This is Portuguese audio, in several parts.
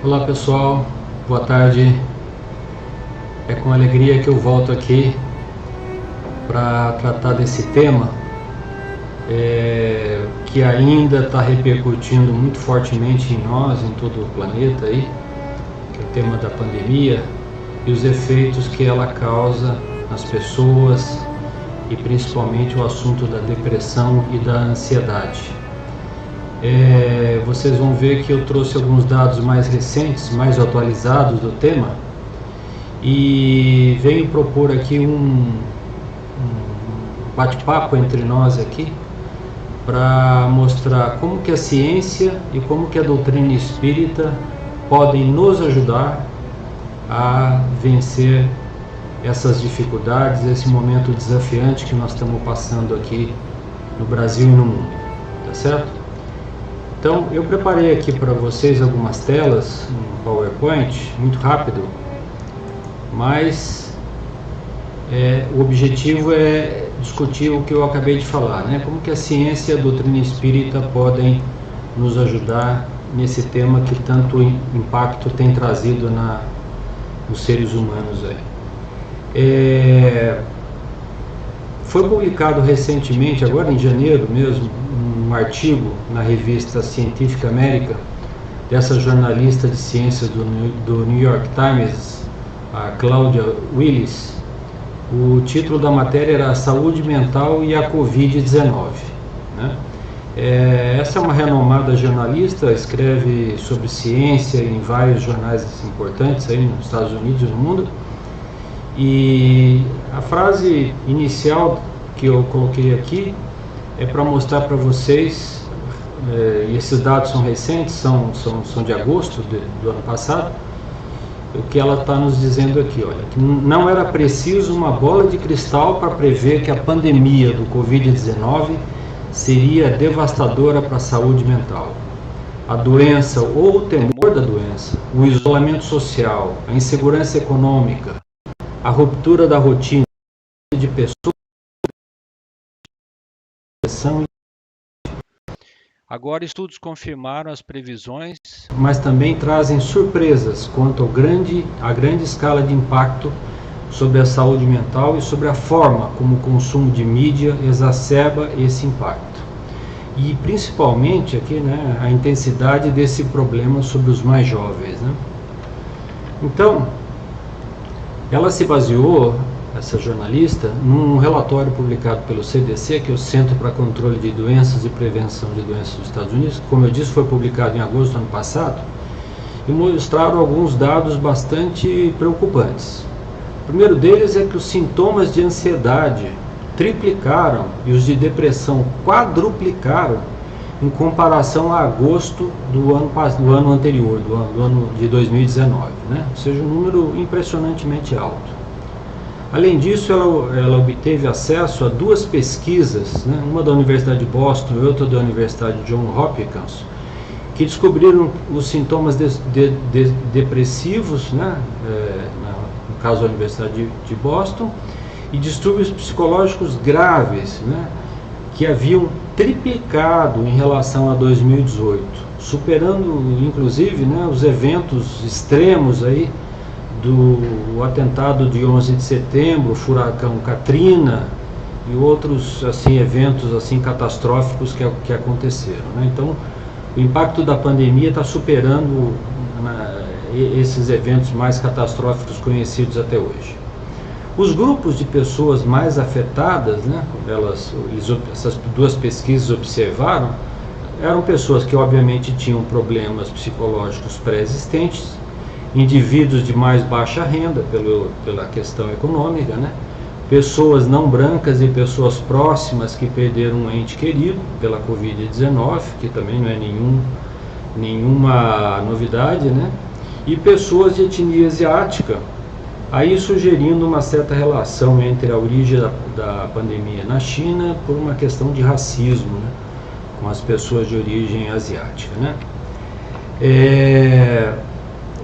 Olá pessoal, boa tarde. É com alegria que eu volto aqui para tratar desse tema que ainda está repercutindo muito fortemente em nós, em todo o planeta aí, que é o tema da pandemia e os efeitos que ela causa nas pessoas e principalmente o assunto da depressão e da ansiedade. Vocês vão ver que eu trouxe alguns dados mais recentes, mais atualizados do tema e venho propor aqui um bate-papo entre nós aqui para mostrar como que a ciência e como que a doutrina espírita podem nos ajudar a vencer essas dificuldades, esse momento desafiante que nós estamos passando aqui no Brasil e no mundo, tá certo? Então, eu preparei aqui para vocês algumas telas, um PowerPoint, muito rápido, mas o objetivo é discutir o que eu acabei de falar, né? Como que a ciência e a doutrina espírita podem nos ajudar nesse tema que tanto impacto tem trazido nos seres humanos aí. Foi publicado recentemente, agora em janeiro mesmo, um artigo na revista Scientific American dessa jornalista de ciências do New York Times, a Claudia Willis. O título da matéria era Saúde Mental e a Covid-19, né? Essa é uma renomada jornalista, escreve sobre ciência em vários jornais importantes aí nos Estados Unidos e no mundo. E a frase inicial que eu coloquei aqui é para mostrar para vocês, e esses dados são recentes, são de agosto do ano passado, o que ela está nos dizendo aqui, olha, que não era preciso uma bola de cristal para prever que a pandemia do Covid-19 seria devastadora para a saúde mental. A doença ou o temor da doença, o isolamento social, a insegurança econômica, a ruptura da rotina de pessoas, agora estudos confirmaram as previsões, mas também trazem surpresas quanto à grande escala de impacto sobre a saúde mental e sobre a forma como o consumo de mídia exacerba esse impacto. E principalmente aqui, né, a intensidade desse problema sobre os mais jovens, né? Então, ela se baseou, essa jornalista, num relatório publicado pelo CDC, que é o Centro para Controle de Doenças e Prevenção de Doenças dos Estados Unidos, que, como eu disse, foi publicado em agosto do ano passado, e mostraram alguns dados bastante preocupantes. O primeiro deles é que os sintomas de ansiedade triplicaram e os de depressão quadruplicaram em comparação a agosto do ano anterior, do ano de 2019, né? Ou seja, um número impressionantemente alto. Além disso, ela obteve acesso a duas pesquisas, né? Uma da Universidade de Boston e outra da Universidade de Johns Hopkins, que descobriram os sintomas depressivos, né? No caso da Universidade de Boston, e distúrbios psicológicos graves, né? Que haviam triplicado em relação a 2018, superando inclusive, né, os eventos extremos aí do atentado de 11 de setembro, o furacão Katrina e outros assim eventos assim catastróficos que aconteceram, né? Então, o impacto da pandemia está superando esses eventos mais catastróficos conhecidos até hoje. Os grupos de pessoas mais afetadas, né, essas duas pesquisas observaram, eram pessoas que obviamente tinham problemas psicológicos pré-existentes, indivíduos de mais baixa renda pela questão econômica, né, pessoas não brancas e pessoas próximas que perderam um ente querido pela Covid-19, que também não é nenhuma novidade, né, e pessoas de etnia asiática, aí sugerindo uma certa relação entre a origem da pandemia na China por uma questão de racismo, né, com as pessoas de origem asiática, né.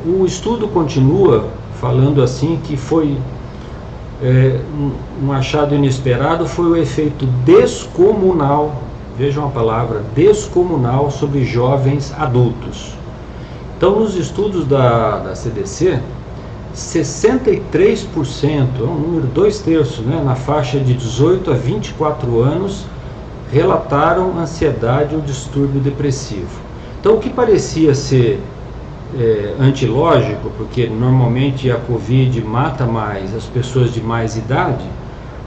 O estudo continua falando assim que foi um achado inesperado, foi o efeito descomunal, vejam a palavra, descomunal sobre jovens adultos. Então, nos estudos da CDC, 63%, é um número 2/3, né, na faixa de 18 a 24 anos, relataram ansiedade ou distúrbio depressivo. Então, o que parecia ser antilógico, porque normalmente a Covid mata mais as pessoas de mais idade,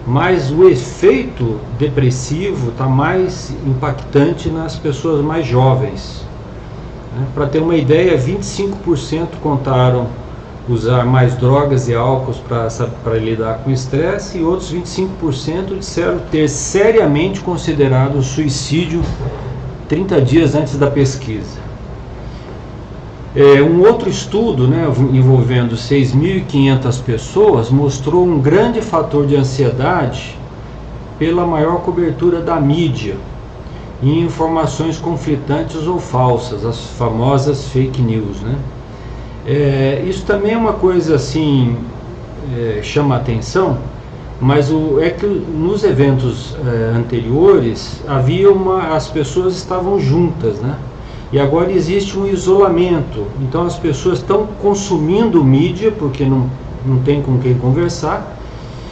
mas o efeito depressivo está mais impactante nas pessoas mais jovens. Para ter uma ideia, 25% contaram usar mais drogas e álcool para lidar com estresse, e outros 25% disseram ter seriamente considerado o suicídio 30 dias antes da pesquisa. Um outro estudo, né, envolvendo 6.500 pessoas, mostrou um grande fator de ansiedade pela maior cobertura da mídia e informações conflitantes ou falsas, as famosas fake news, né? Isso também é uma coisa assim, chama atenção, mas é que nos eventos anteriores as pessoas estavam juntas, né? E agora existe um isolamento, então as pessoas estão consumindo mídia porque não tem com quem conversar,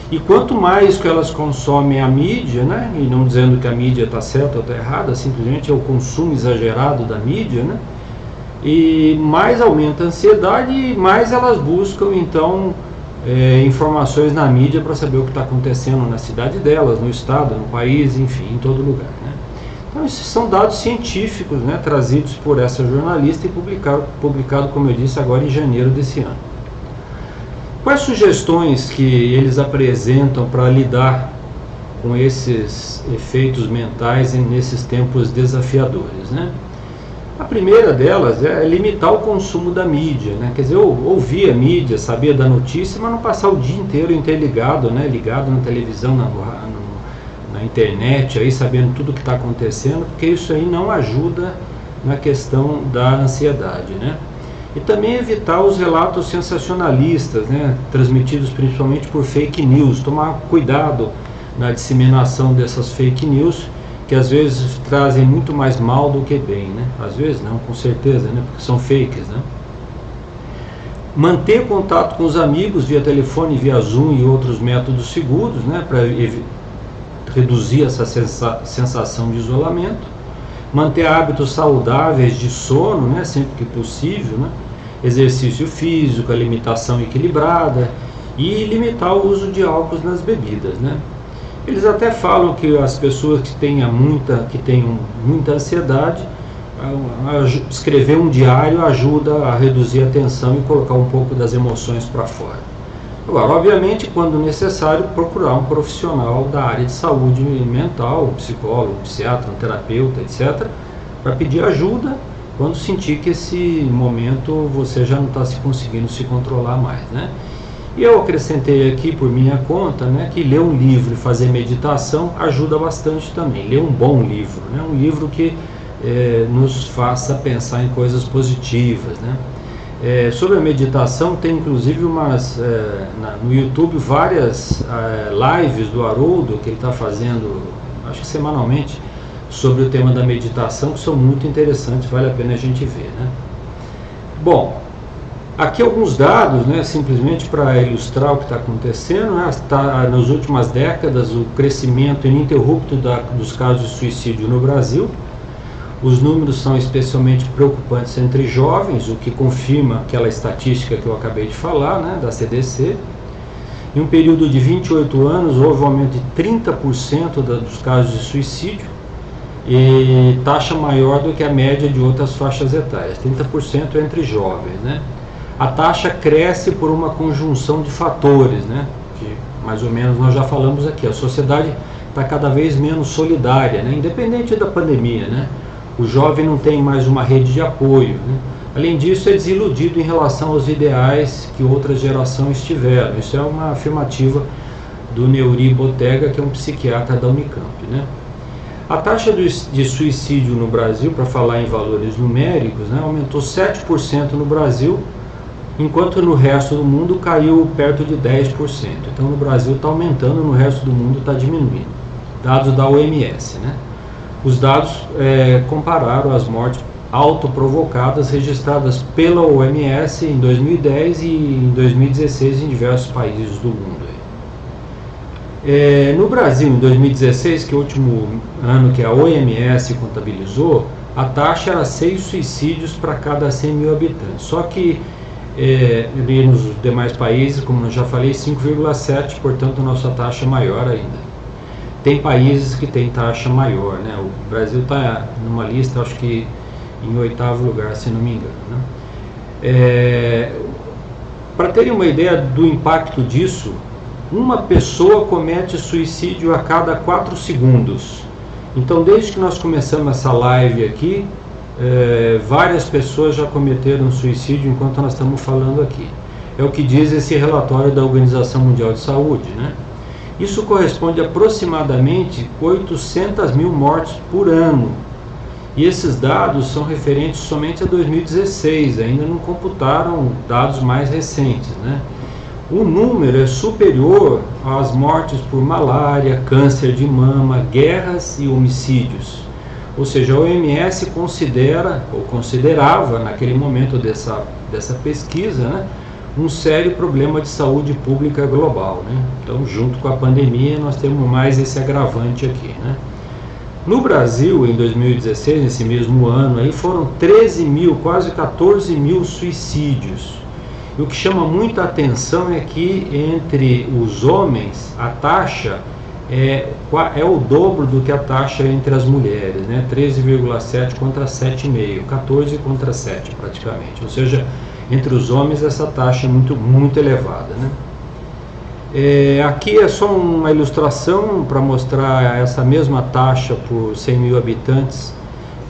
e quanto mais que elas consomem a mídia, né, e não dizendo que a mídia está certa ou está errada, simplesmente é o consumo exagerado da mídia, né, e mais aumenta a ansiedade e mais elas buscam então informações na mídia para saber o que está acontecendo na cidade delas, no estado, no país, enfim, em todo lugar, né. Então, esses são dados científicos, né, trazidos por essa jornalista e publicado, como eu disse, agora em janeiro desse ano. Quais sugestões que eles apresentam para lidar com esses efeitos mentais nesses tempos desafiadores, né? A primeira delas é limitar o consumo da mídia, né? Quer dizer, ouvir a mídia, saber da notícia, mas não passar o dia inteiro interligado, né? Ligado na televisão, na internet, aí sabendo tudo o que está acontecendo, porque isso aí não ajuda na questão da ansiedade, né? E também evitar os relatos sensacionalistas, né, transmitidos principalmente por fake news, tomar cuidado na disseminação dessas fake news, que às vezes trazem muito mais mal do que bem, né? Às vezes não, com certeza, né, porque são fakes, né? Manter contato com os amigos via telefone, via Zoom e outros métodos seguros, né, para reduzir essa sensação de isolamento. Manter hábitos saudáveis de sono, né, sempre que possível, né, exercício físico, alimentação equilibrada e limitar o uso de álcool nas bebidas, né. Eles até falam que as pessoas que tenham muita ansiedade, escrever um diário ajuda a reduzir a tensão e colocar um pouco das emoções para fora. Agora, obviamente, quando necessário, procurar um profissional da área de saúde mental, um psicólogo, um psiquiatra, um terapeuta, etc., para pedir ajuda quando sentir que esse momento você já não está conseguindo se controlar mais, né? E eu acrescentei aqui, por minha conta, né, que ler um livro e fazer meditação ajuda bastante também. Ler um bom livro, né, um livro que nos faça pensar em coisas positivas, né? Sobre a meditação, tem inclusive no YouTube várias lives do Haroldo que ele está fazendo, acho que semanalmente, sobre o tema da meditação, que são muito interessantes, vale a pena a gente ver, né? Bom, aqui alguns dados, né, simplesmente para ilustrar o que está acontecendo, né? Nas últimas décadas, o crescimento ininterrupto dos casos de suicídio no Brasil. Os números são especialmente preocupantes entre jovens, o que confirma aquela estatística que eu acabei de falar, né, da CDC. Em um período de 28 anos, houve um aumento de 30% dos casos de suicídio, e taxa maior do que a média de outras faixas etárias, 30% entre jovens, né? A taxa cresce por uma conjunção de fatores, né, que mais ou menos nós já falamos aqui. A sociedade está cada vez menos solidária, né, independente da pandemia, né? O jovem não tem mais uma rede de apoio, né? Além disso, é desiludido em relação aos ideais que outras gerações tiveram. Isso é uma afirmativa do Neuri Botega, que é um psiquiatra da Unicamp, né? A taxa de suicídio no Brasil, para falar em valores numéricos, né, aumentou 7% no Brasil, enquanto no resto do mundo caiu perto de 10%. Então no Brasil está aumentando, no resto do mundo está diminuindo. Dados da OMS, né? Os dados compararam as mortes autoprovocadas registradas pela OMS em 2010 e em 2016 em diversos países do mundo. No Brasil, em 2016, que é o último ano que a OMS contabilizou, a taxa era 6 suicídios para cada 100 mil habitantes. Só que nos demais países, como eu já falei, 5,7, portanto a nossa taxa é maior ainda. Tem países que têm taxa maior, né? O Brasil está numa lista, acho que em 8º lugar, se não me engano, né? Para terem uma ideia do impacto disso, uma pessoa comete suicídio a cada 4 segundos. Então, desde que nós começamos essa live aqui, várias pessoas já cometeram suicídio enquanto nós estamos falando aqui. É o que diz esse relatório da Organização Mundial de Saúde, né? Isso corresponde a aproximadamente 800 mil mortes por ano. E esses dados são referentes somente a 2016, ainda não computaram dados mais recentes, né? O número é superior às mortes por malária, câncer de mama, guerras e homicídios. Ou seja, a OMS considera, ou considerava naquele momento dessa pesquisa, né, um sério problema de saúde pública global, né? Então, junto com a pandemia, nós temos mais esse agravante aqui, né? No Brasil, em 2016, nesse mesmo ano, aí foram 13 mil, quase 14 mil suicídios. E o que chama muita atenção é que entre os homens a taxa é o dobro do que a taxa entre as mulheres, né? 13,7 contra 7,5, 14 contra 7 praticamente. Ou seja, entre os homens essa taxa é muito elevada, né? Aqui é só uma ilustração para mostrar essa mesma taxa por 100 mil habitantes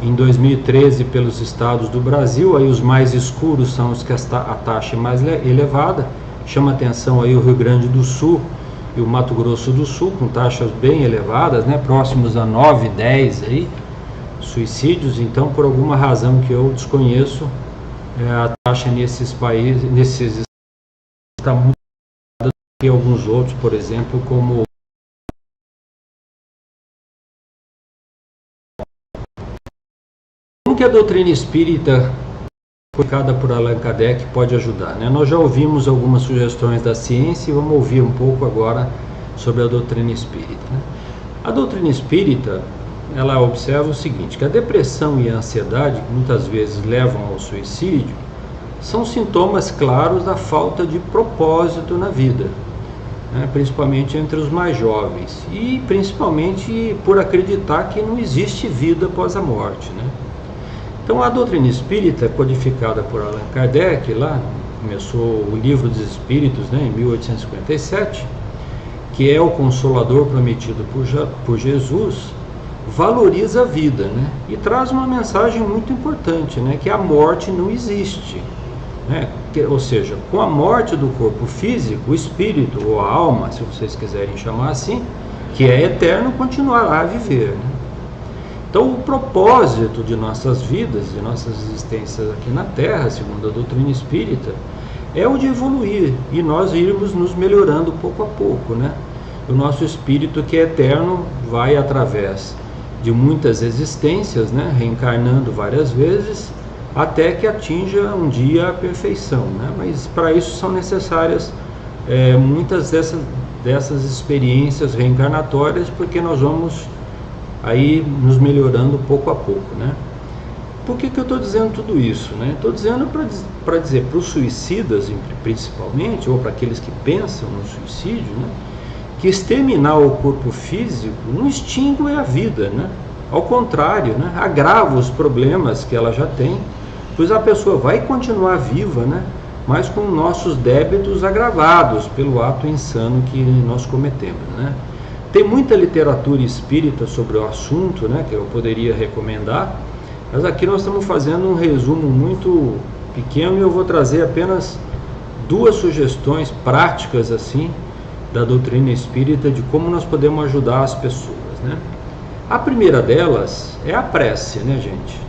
em 2013 pelos estados do Brasil. Aí os mais escuros são os que a taxa é mais elevada. Chama atenção aí o Rio Grande do Sul e o Mato Grosso do Sul, com taxas bem elevadas, né, próximos a 9, 10 aí, suicídios. Então, por alguma razão que eu desconheço, a taxa nesses países, está muito elevada do que alguns outros, por exemplo, como que a doutrina espírita, publicada por Allan Kardec, pode ajudar, né? Nós já ouvimos algumas sugestões da ciência e vamos ouvir um pouco agora sobre a doutrina espírita, né? A doutrina espírita, ela observa o seguinte, que a depressão e a ansiedade, que muitas vezes levam ao suicídio, são sintomas claros da falta de propósito na vida, né? Principalmente entre os mais jovens e principalmente por acreditar que não existe vida após a morte, né? Então, a doutrina espírita, codificada por Allan Kardec, lá começou o Livro dos Espíritos, né, em 1857, que é o Consolador prometido por Jesus, valoriza a vida, né, e traz uma mensagem muito importante, né, que a morte não existe, né, ou seja, com a morte do corpo físico, o espírito ou a alma, se vocês quiserem chamar assim, que é eterno, continuará a viver, né? Então, o propósito de nossas vidas, de nossas existências aqui na Terra, segundo a doutrina espírita, é o de evoluir e nós irmos nos melhorando pouco a pouco, né? O nosso espírito, que é eterno, vai através de muitas existências, né? Reencarnando várias vezes, até que atinja um dia a perfeição, né? Mas para isso são necessárias muitas dessas experiências reencarnatórias, porque nós vamos aí nos melhorando pouco a pouco, né? Por que eu estou dizendo tudo isso, né? Estou dizendo para dizer para os suicidas, principalmente, ou para aqueles que pensam no suicídio, né, que exterminar o corpo físico não extingue a vida, né? Ao contrário, né, agrava os problemas que ela já tem, pois a pessoa vai continuar viva, né, mas com nossos débitos agravados pelo ato insano que nós cometemos, né? Tem muita literatura espírita sobre o assunto, né, que eu poderia recomendar, mas aqui nós estamos fazendo um resumo muito pequeno e eu vou trazer apenas 2 sugestões práticas assim da doutrina espírita de como nós podemos ajudar as pessoas, né? A primeira delas é a prece, né, gente?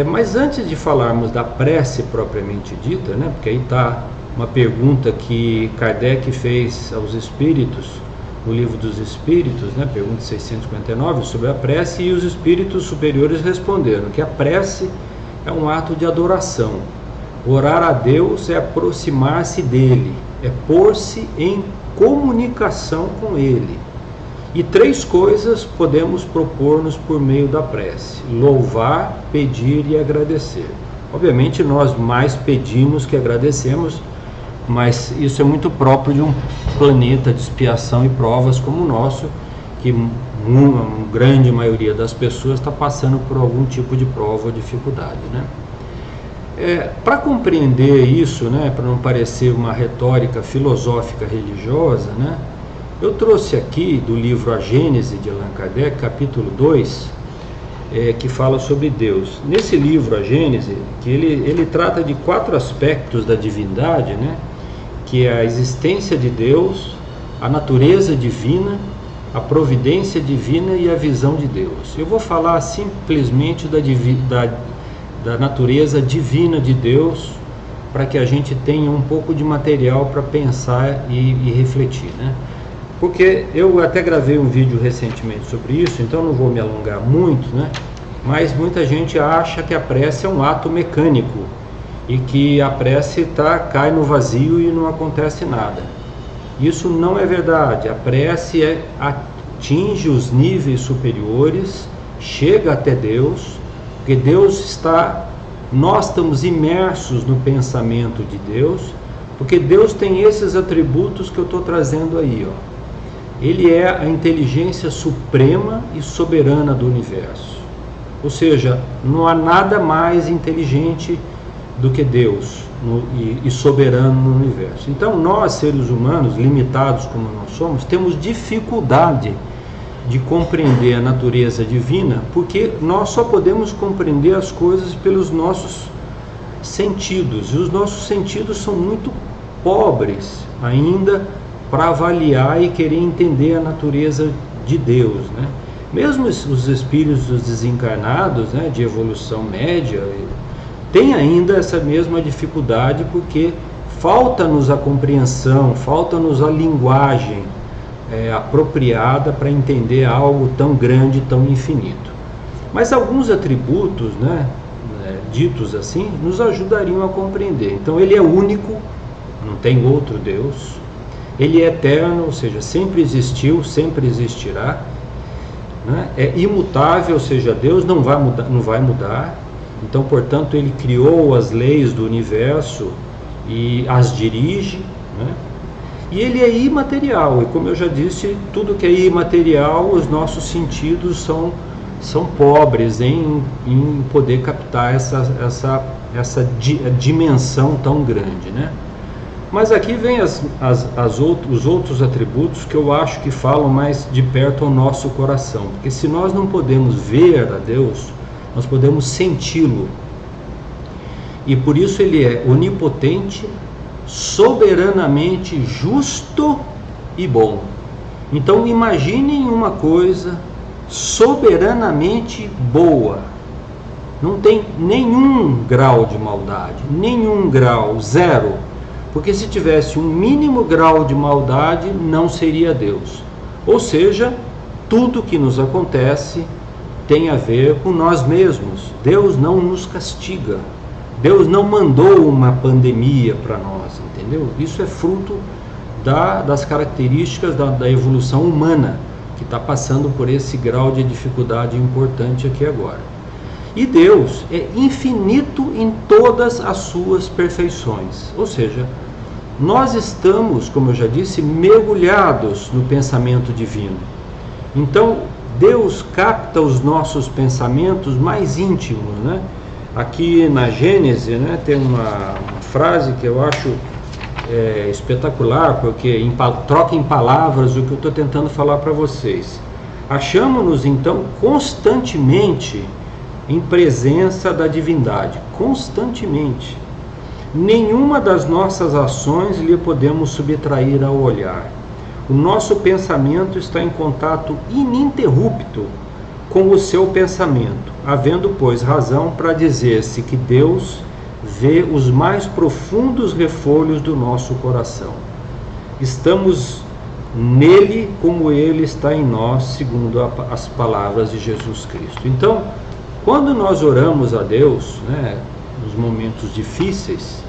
Mas antes de falarmos da prece propriamente dita, né, porque aí está uma pergunta que Kardec fez aos espíritos no Livro dos Espíritos, né, pergunta 659, sobre a prece, e os espíritos superiores responderam que a prece é um ato de adoração. Orar a Deus é aproximar-se dele, é pôr-se em comunicação com ele. E 3 coisas podemos propor-nos por meio da prece: louvar, pedir e agradecer. Obviamente nós mais pedimos que agradecemos, mas isso é muito próprio de um planeta de expiação e provas como o nosso, que uma grande maioria das pessoas está passando por algum tipo de prova ou dificuldade, né? Para compreender isso, né, para não parecer uma retórica filosófica religiosa, né, eu trouxe aqui do livro A Gênese de Allan Kardec, capítulo 2, que fala sobre Deus. Nesse livro, A Gênese, que ele trata de 4 aspectos da divindade, né, que é a existência de Deus, a natureza divina, a providência divina e a visão de Deus. Eu vou falar simplesmente da natureza divina de Deus, para que a gente tenha um pouco de material para pensar e refletir, né? Porque eu até gravei um vídeo recentemente sobre isso, então não vou me alongar muito, né? Mas muita gente acha que a prece é um ato mecânico e que a prece cai no vazio e não acontece nada. Isso não é verdade. A prece atinge os níveis superiores, chega até Deus, porque nós estamos imersos no pensamento de Deus, porque Deus tem esses atributos que eu estou trazendo aí, ó. Ele é a inteligência suprema e soberana do universo. Ou seja, não há nada mais inteligente do que Deus e soberano no universo. Então nós, seres humanos, limitados como nós somos, temos dificuldade de compreender a natureza divina, porque nós só podemos compreender as coisas pelos nossos sentidos, e os nossos sentidos são muito pobres ainda para avaliar e querer entender a natureza de Deus, né? Mesmo os espíritos desencarnados, né, de evolução média, têm ainda essa mesma dificuldade, porque falta-nos a compreensão, falta-nos a linguagem apropriada para entender algo tão grande, tão infinito. Mas alguns atributos, né, ditos assim, nos ajudariam a compreender. Então ele é único, não tem outro Deus. Ele é eterno, ou seja, sempre existiu, sempre existirá, né? É imutável, ou seja, Deus não vai mudar. Então, portanto, ele criou as leis do universo e as dirige, né? E ele é imaterial, e como eu já disse, tudo que é imaterial, os nossos sentidos são pobres em poder captar essa dimensão tão grande, né? Mas aqui vem os outros atributos que eu acho que falam mais de perto ao nosso coração. Porque se nós não podemos ver a Deus, nós podemos senti-lo. E por isso ele é onipotente, soberanamente justo e bom. Então imaginem uma coisa soberanamente boa. Não tem nenhum grau de maldade, nenhum grau, 0. Porque se tivesse um mínimo grau de maldade, não seria Deus. Ou seja, tudo que nos acontece tem a ver com nós mesmos. Deus não nos castiga. Deus não mandou uma pandemia para nós, entendeu? Isso é fruto das características da evolução humana, que está passando por esse grau de dificuldade importante aqui agora. E Deus é infinito em todas as suas perfeições. Ou seja, nós estamos, como eu já disse, mergulhados no pensamento divino. Então, Deus capta os nossos pensamentos mais íntimos, né? Aqui na Gênese, né, tem uma frase que eu acho espetacular, porque troca em palavras o que eu estou tentando falar para vocês. Achamos-nos, então, constantemente em presença da divindade, constantemente. Nenhuma das nossas ações lhe podemos subtrair ao olhar. O nosso pensamento está em contato ininterrupto com o seu pensamento, havendo, pois, razão para dizer-se que Deus vê os mais profundos refolhos do nosso coração. Estamos nele como ele está em nós, segundo as palavras de Jesus Cristo. Então, quando nós oramos a Deus, né, nos momentos difíceis,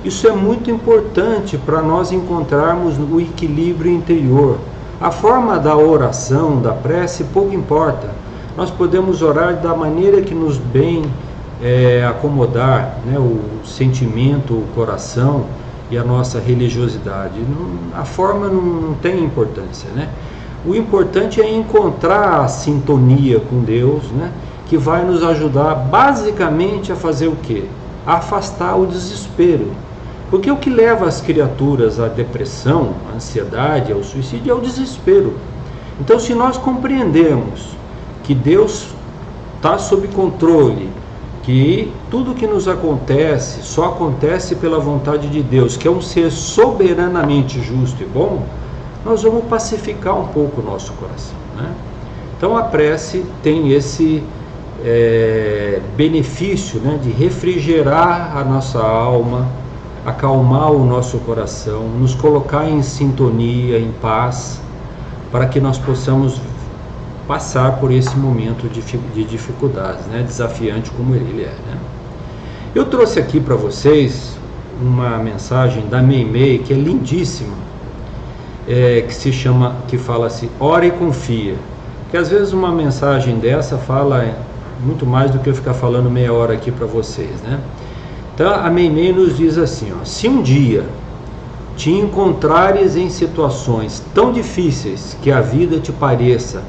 isso é muito importante para nós encontrarmos o equilíbrio interior. A forma da oração, da prece, pouco importa. Nós podemos orar da maneira que nos bem acomodar, né, o sentimento, o coração e a nossa religiosidade. A forma não tem importância, né? O importante é encontrar a sintonia com Deus, né, que vai nos ajudar basicamente a fazer o quê? A afastar o desespero. Porque o que leva as criaturas à depressão, à ansiedade, ao suicídio é o desespero. Então, se nós compreendermos que Deus está sob controle, que tudo que nos acontece só acontece pela vontade de Deus, que é um ser soberanamente justo e bom, nós vamos pacificar um pouco o nosso coração, né? Então a prece tem esse benefício, né, de refrigerar a nossa alma, acalmar o nosso coração, nos colocar em sintonia, em paz, para que nós possamos passar por esse momento de dificuldades, né, desafiante como ele é, né? Eu trouxe aqui para vocês uma mensagem da Meimei, que é lindíssima, que fala assim: ora e confia. Que às vezes uma mensagem dessa fala muito mais do que eu ficar falando meia hora aqui para vocês, né? Então a Meimei nos diz assim, ó: se um dia te encontrares em situações tão difíceis que a vida te pareça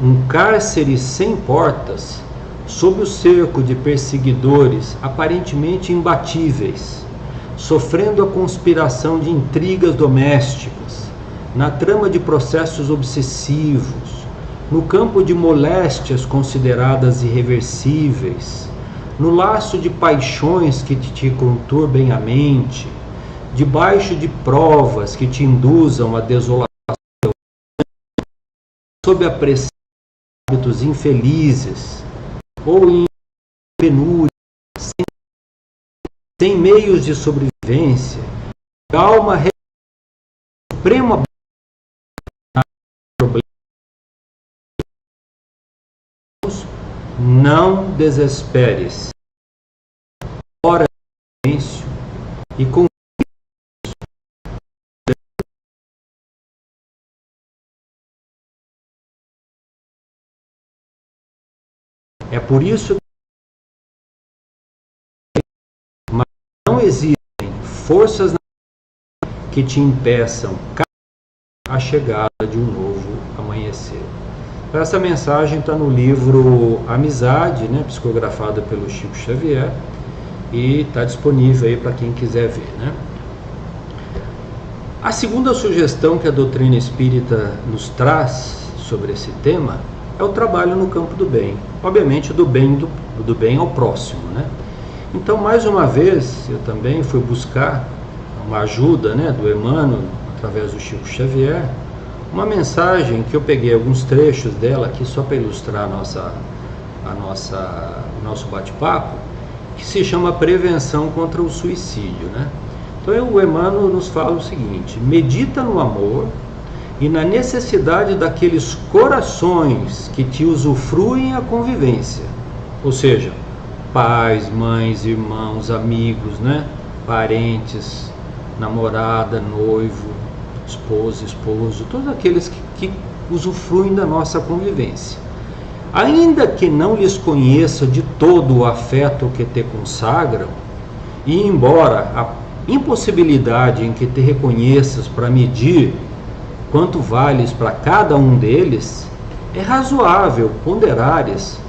um cárcere sem portas, sob o cerco de perseguidores aparentemente imbatíveis, sofrendo a conspiração de intrigas domésticas, na trama de processos obsessivos, no campo de moléstias consideradas irreversíveis, no laço de paixões que te conturbem a mente, debaixo de provas que te induzam à desolação, sob a pressão de hábitos infelizes, ou em penúria, sem meios de sobrevivência, alma suprema problema, não desesperes, ora em silêncio e com é por isso que não existem forças que te impeçam a chegada de um novo amanhecer. Essa mensagem está no livro Amizade, né, psicografada pelo Chico Xavier, e está disponível aí para quem quiser ver, né? A segunda sugestão que a doutrina espírita nos traz sobre esse tema é o trabalho no campo do bem. Obviamente do bem ao próximo, né? Então, mais uma vez, eu também fui buscar uma ajuda, né, do Emmanuel, através do Chico Xavier, uma mensagem que eu peguei alguns trechos dela aqui só para ilustrar o nosso bate-papo, que se chama Prevenção contra o Suicídio, né? Então o Emmanuel nos fala o seguinte: medita no amor e na necessidade daqueles corações que te usufruem a convivência, ou seja, pais, mães, irmãos, amigos, né? Parentes, namorada, noivo, esposa, esposo, todos aqueles que usufruem da nossa convivência. Ainda que não lhes conheça de todo o afeto que te consagram, e embora a impossibilidade em que te reconheças para medir quanto vales para cada um deles, é razoável ponderares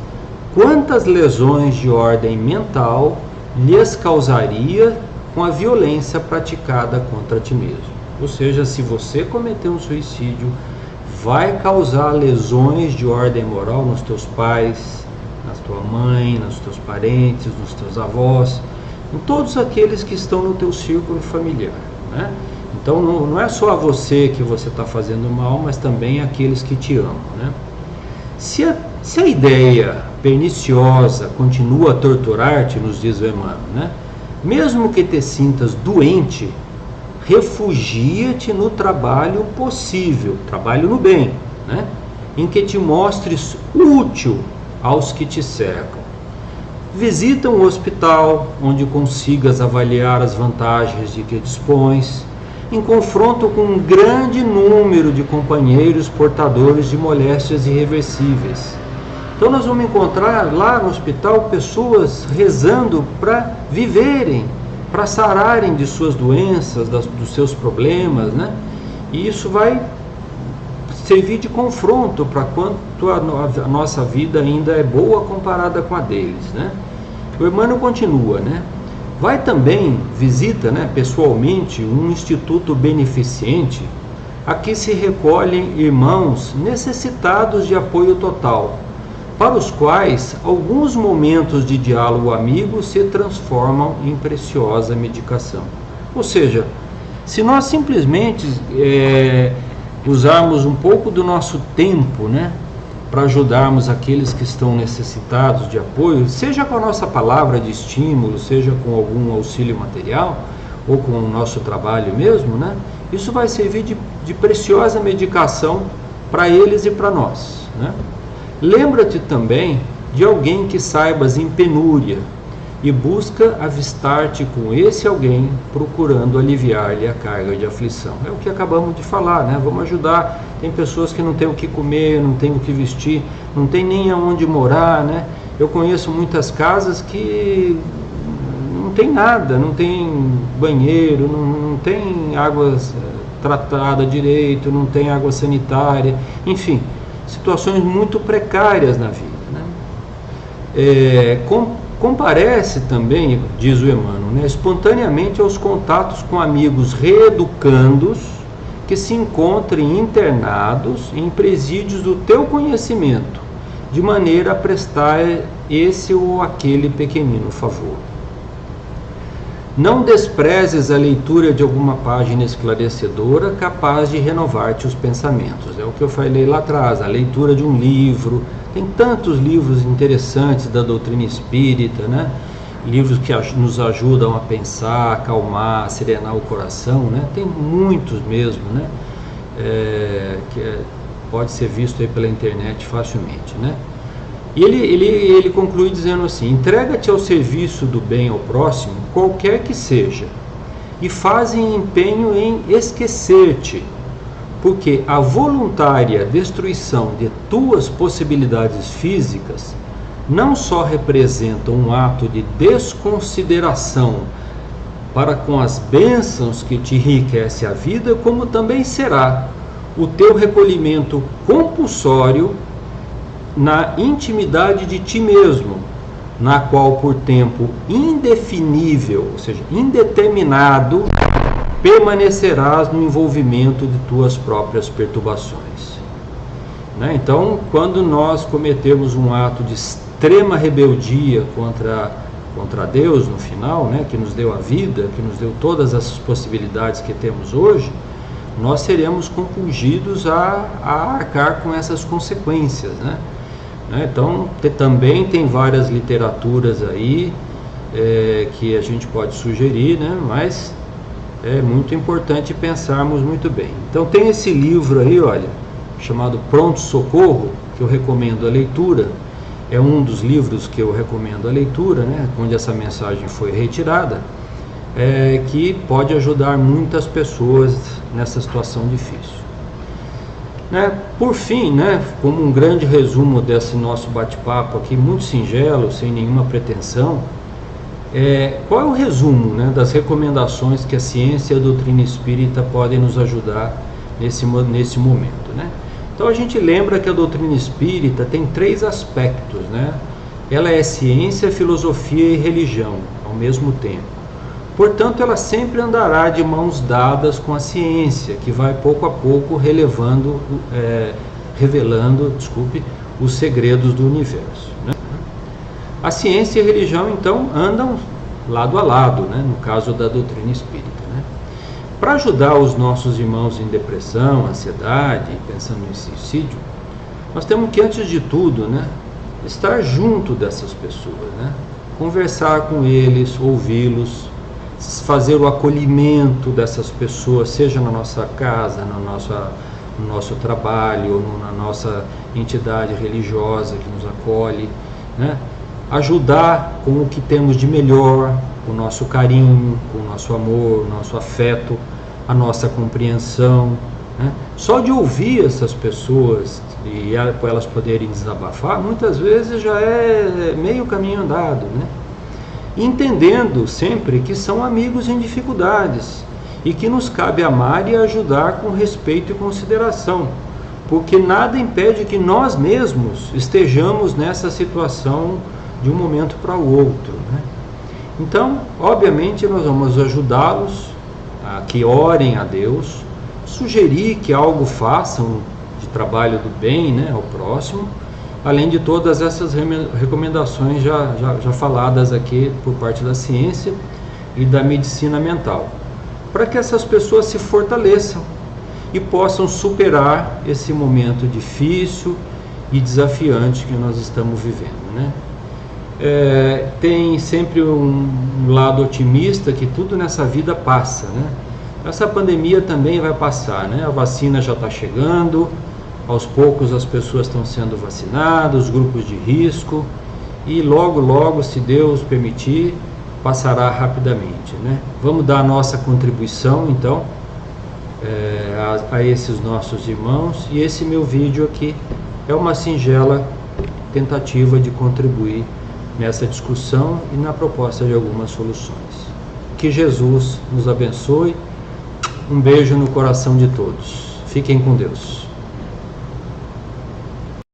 quantas lesões de ordem mental lhes causaria com a violência praticada contra ti mesmo. Ou seja, se você cometer um suicídio, vai causar lesões de ordem moral nos teus pais, na tua mãe, nos teus parentes, nos teus avós, em todos aqueles que estão no teu círculo familiar, né? Então não é só a você que você está fazendo mal, mas também aqueles que te amam, né? Se a ideia perniciosa continua a torturar-te, nos diz o Emmanuel, né? Mesmo que te sintas doente, refugia-te no trabalho possível, trabalho no bem, né? Em que te mostres útil aos que te cercam. Visita um hospital onde consigas avaliar as vantagens de que dispões, em confronto com um grande número de companheiros portadores de moléstias irreversíveis. Então nós vamos encontrar lá no hospital pessoas rezando para viverem, para sararem de suas doenças, dos seus problemas, né? E isso vai servir de confronto para quanto a nossa vida ainda é boa comparada com a deles, né? O Emmanuel continua, né? Vai também, visita, né, pessoalmente um instituto beneficente a que se recolhem irmãos necessitados de apoio total, para os quais alguns momentos de diálogo amigo se transformam em preciosa medicação. Ou seja, se nós simplesmente usarmos um pouco do nosso tempo, né, para ajudarmos aqueles que estão necessitados de apoio, seja com a nossa palavra de estímulo, seja com algum auxílio material, ou com o nosso trabalho mesmo, né, isso vai servir de preciosa medicação para eles e para nós, né? Lembra-te também de alguém que saibas em penúria e busca avistar-te com esse alguém, procurando aliviar-lhe a carga de aflição. É o que acabamos de falar, né? Vamos ajudar. Tem pessoas que não têm o que comer, não têm o que vestir, não tem nem aonde morar, né? Eu conheço muitas casas que não tem nada, não tem banheiro, não tem água tratada direito, não tem água sanitária, enfim, situações muito precárias na vida, né? Comparece também, diz o Emmanuel, né, espontaneamente aos contatos com amigos reeducandos que se encontrem internados em presídios do teu conhecimento, de maneira a prestar esse ou aquele pequenino favor. Não desprezes a leitura de alguma página esclarecedora capaz de renovar-te os pensamentos. É o que eu falei lá atrás, a leitura de um livro. Tem tantos livros interessantes da doutrina espírita, né? Livros que nos ajudam a pensar, acalmar, serenar o coração, né? Tem muitos mesmo, né? Pode ser visto aí pela internet facilmente, né? E ele conclui dizendo assim: entrega-te ao serviço do bem ao próximo, qualquer que seja, e faze empenho em esquecer-te, porque a voluntária destruição de tuas possibilidades físicas não só representa um ato de desconsideração para com as bênçãos que te enriquece a vida, como também será o teu recolhimento compulsório na intimidade de ti mesmo, na qual por tempo indefinível, ou seja, indeterminado, permanecerás no envolvimento de tuas próprias perturbações, né? Então, quando nós cometemos um ato de extrema rebeldia contra Deus no final, né, que nos deu a vida, que nos deu todas essas possibilidades que temos hoje, nós seremos compungidos a arcar com essas consequências, né? Então, também tem várias literaturas aí que a gente pode sugerir, né? Mas é muito importante pensarmos muito bem. Então tem esse livro aí, olha, chamado Pronto Socorro, que eu recomendo a leitura. É um dos livros que eu recomendo a leitura, né? Onde essa mensagem foi retirada, que pode ajudar muitas pessoas nessa situação difícil. Por fim, né, como um grande resumo desse nosso bate-papo aqui, muito singelo, sem nenhuma pretensão, qual é o resumo, né, das recomendações que a ciência e a doutrina espírita podem nos ajudar nesse momento, né? Então a gente lembra que a doutrina espírita tem 3 aspectos, né? Ela é ciência, filosofia e religião ao mesmo tempo. Portanto, ela sempre andará de mãos dadas com a ciência, que vai pouco a pouco revelando os segredos do universo, né? A ciência e a religião, então, andam lado a lado, né? No caso da doutrina espírita, né? Para ajudar os nossos irmãos em depressão, ansiedade, pensando em suicídio, nós temos que, antes de tudo, né, estar junto dessas pessoas, né? Conversar com eles, ouvi-los, fazer o acolhimento dessas pessoas, seja na nossa casa, no nosso trabalho, ou na nossa entidade religiosa que nos acolhe, né? Ajudar com o que temos de melhor, o nosso carinho, o nosso amor, o nosso afeto, a nossa compreensão, né? Só de ouvir essas pessoas e elas poderem desabafar, muitas vezes já é meio caminho andado, né? Entendendo sempre que são amigos em dificuldades e que nos cabe amar e ajudar com respeito e consideração, porque nada impede que nós mesmos estejamos nessa situação de um momento para o outro, né? Então, obviamente, nós vamos ajudá-los a que orem a Deus, sugerir que algo façam de trabalho do bem, né, ao próximo, além de todas essas recomendações já faladas aqui por parte da ciência e da medicina mental, para que essas pessoas se fortaleçam e possam superar esse momento difícil e desafiante que nós estamos vivendo, né? Tem sempre um lado otimista que tudo nessa vida passa, né? Essa pandemia também vai passar, né? A vacina já está chegando, aos poucos as pessoas estão sendo vacinadas, os grupos de risco, e logo, logo, se Deus permitir, passará rapidamente, né? Vamos dar a nossa contribuição, então, a esses nossos irmãos, e esse meu vídeo aqui é uma singela tentativa de contribuir nessa discussão e na proposta de algumas soluções. Que Jesus nos abençoe. Um beijo no coração de todos. Fiquem com Deus.